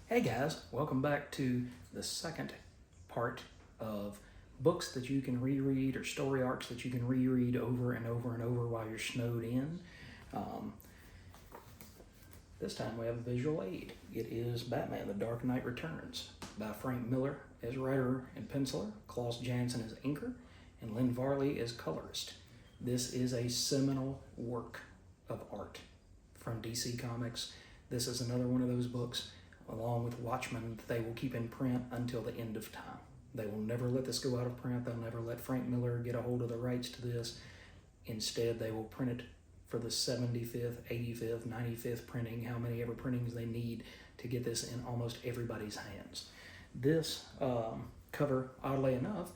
Hey guys, welcome back to the second part of books that you can reread or story arcs that you can reread over and over and over while you're snowed in. Um, this time we have a visual aid. It is Batman The Dark Knight Returns by Frank Miller as writer and penciler, Klaus Janson as inker, and Lynn Varley as colorist. This is a seminal work of art from DC Comics. This is another one of those books, along with Watchmen, they will keep in print until the end of time. They will never let this go out of print. They'll never let Frank Miller get a hold of the rights to this. Instead, they will print it for the 75th, 85th, 95th printing, how many ever printings they need to get this in almost everybody's hands. This cover, oddly enough,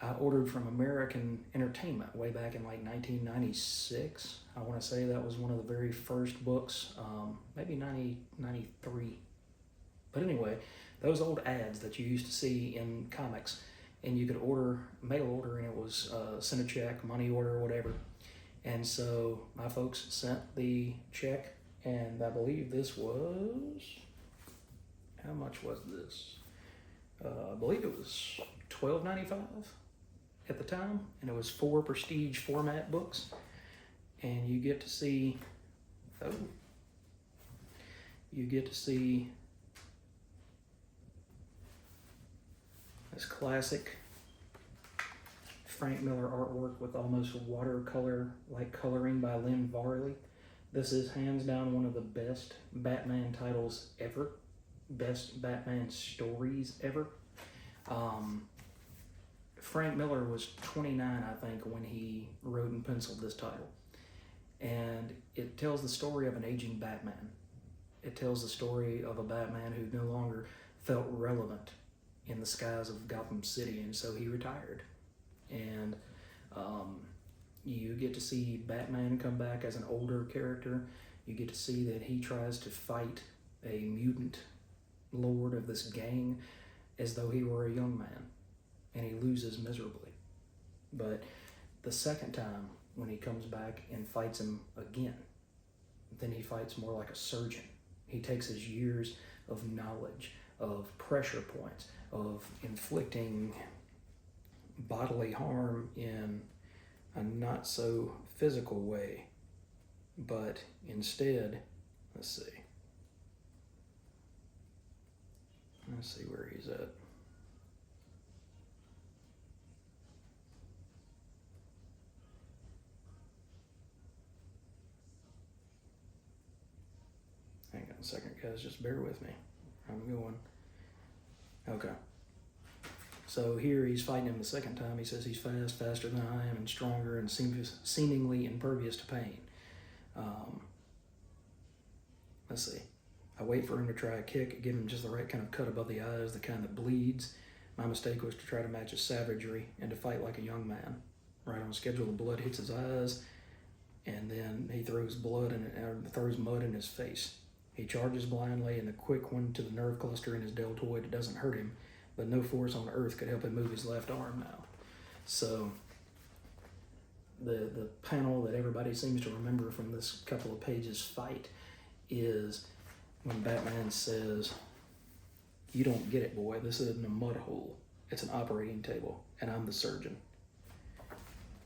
I ordered from American Entertainment way back in like 1996. I want to say that was one of the very first books, maybe 93. But anyway, those old ads that you used to see in comics, and you could mail order, and it was send a check, money order, whatever. And so my folks sent the check, and I believe this was, how much was this? I believe it was $12.95 at the time, and it was 4 prestige format books. And you get to see, this classic Frank Miller artwork with almost watercolor-like coloring by Lynn Varley. This is hands down one of the best Batman titles ever, best Batman stories ever. Frank Miller was 29, I think, when he wrote and penciled this title. And it tells the story of an aging Batman. It tells the story of a Batman who no longer felt relevant in the skies of Gotham City, and so he retired. And you get to see Batman come back as an older character. You get to see that he tries to fight a mutant lord of this gang as though he were a young man, and he loses miserably. But the second time, when he comes back and fights him again, then he fights more like a surgeon. He takes his years of knowledge, of pressure points, of inflicting bodily harm in a not so physical way, but instead, let's see where he's at. Hang on a second, guys, just bear with me. I'm going. Okay. So here he's fighting him the second time. He says he's faster than I am, and stronger, and seemingly impervious to pain. Let's see. I wait for him to try a kick, give him just the right kind of cut above the eyes, the kind that bleeds. My mistake was to try to match his savagery and to fight like a young man. Right on schedule, the blood hits his eyes, and then he throws throws mud in his face. He charges blindly, and the quick one to the nerve cluster in his deltoid. It doesn't hurt him, but no force on earth could help him move his left arm now. So the panel that everybody seems to remember from this couple of pages fight is when Batman says, "You don't get it, boy. This isn't a mud hole. It's an operating table, and I'm the surgeon."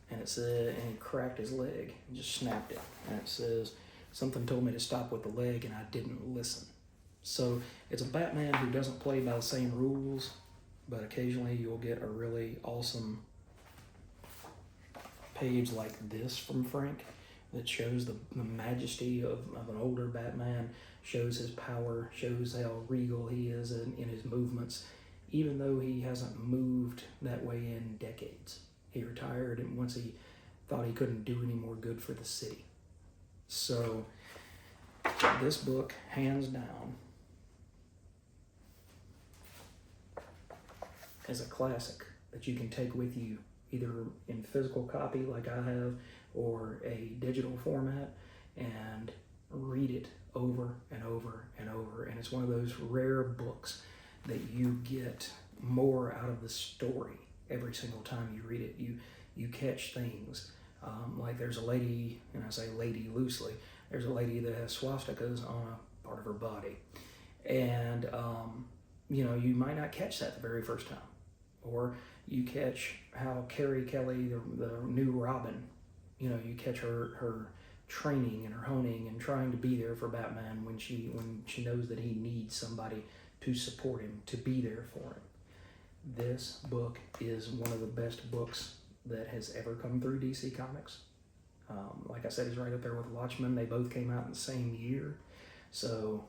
And it said, and he cracked his leg and just snapped it. And it says, "Something told me to stop with the leg, and I didn't listen." So it's a Batman who doesn't play by the same rules, but occasionally you'll get a really awesome page like this from Frank that shows the majesty of an older Batman, shows his power, shows how regal he is in his movements, even though he hasn't moved that way in decades. He retired, and once he thought he couldn't do any more good for the city. So this book, hands down, is a classic that you can take with you, either in physical copy like I have, or a digital format, and read it over and over and over. And it's one of those rare books that you get more out of the story every single time you read it. You catch things. Like there's a lady, and I say lady loosely, there's a lady that has swastikas on a part of her body. And, you might not catch that the very first time. Or you catch how Carrie Kelly, the new Robin, you catch her training and her honing and trying to be there for Batman when she knows that he needs somebody to support him, to be there for him. This book is one of the best books that has ever come through DC Comics. Like I said, he's right up there with Watchmen. They both came out in the same year. So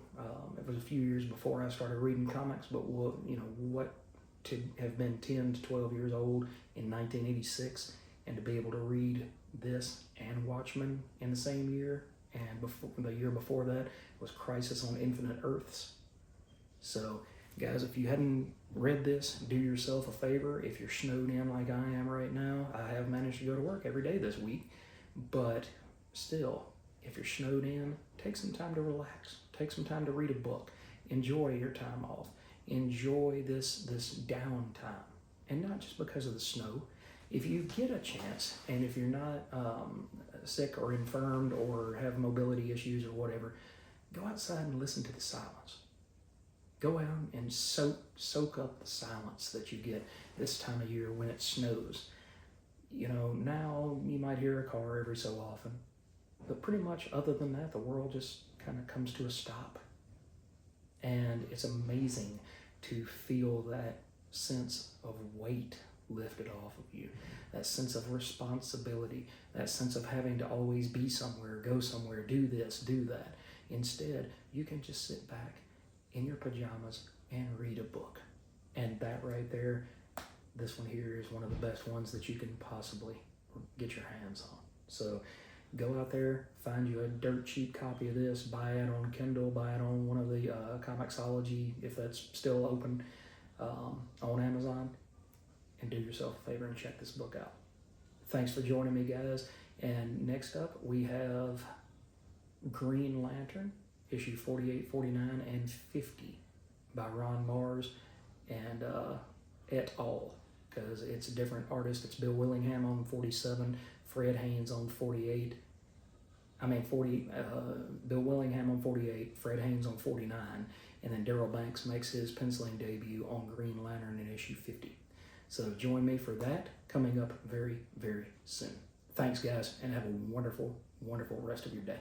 it was a few years before I started reading comics, but what to have been 10 to 12 years old in 1986 and to be able to read this and Watchmen in the same year, and the year before that was Crisis on Infinite Earths. So guys, if you hadn't read this, do yourself a favor. If you're snowed in like I am right now, I have managed to go to work every day this week, but still, if you're snowed in, take some time to relax. Take some time to read a book. Enjoy your time off. Enjoy this downtime. And not just because of the snow. If you get a chance, and if you're not sick or infirmed or have mobility issues or whatever, go outside and listen to the silence. Go out and soak up the silence that you get this time of year when it snows. Now you might hear a car every so often, but pretty much other than that, the world just kind of comes to a stop. And it's amazing to feel that sense of weight lifted off of you, that sense of responsibility, that sense of having to always be somewhere, go somewhere, do this, do that. Instead, you can just sit back in your pajamas and read a book. And that right there, this one here is one of the best ones that you can possibly get your hands on. So go out there, find you a dirt cheap copy of this, buy it on Kindle, buy it on one of the Comixology, if that's still open, on Amazon, and do yourself a favor and check this book out. Thanks for joining me, guys. And next up, we have Green Lantern, issue 48, 49, and 50 by Ron Marz and et al., because it's a different artist. It's Bill Willingham on 47, Fred Haynes on 48. Bill Willingham on 48, Fred Haynes on 49, and then Darryl Banks makes his penciling debut on Green Lantern in issue 50. So join me for that, coming up very, very soon. Thanks, guys, and have a wonderful, wonderful rest of your day.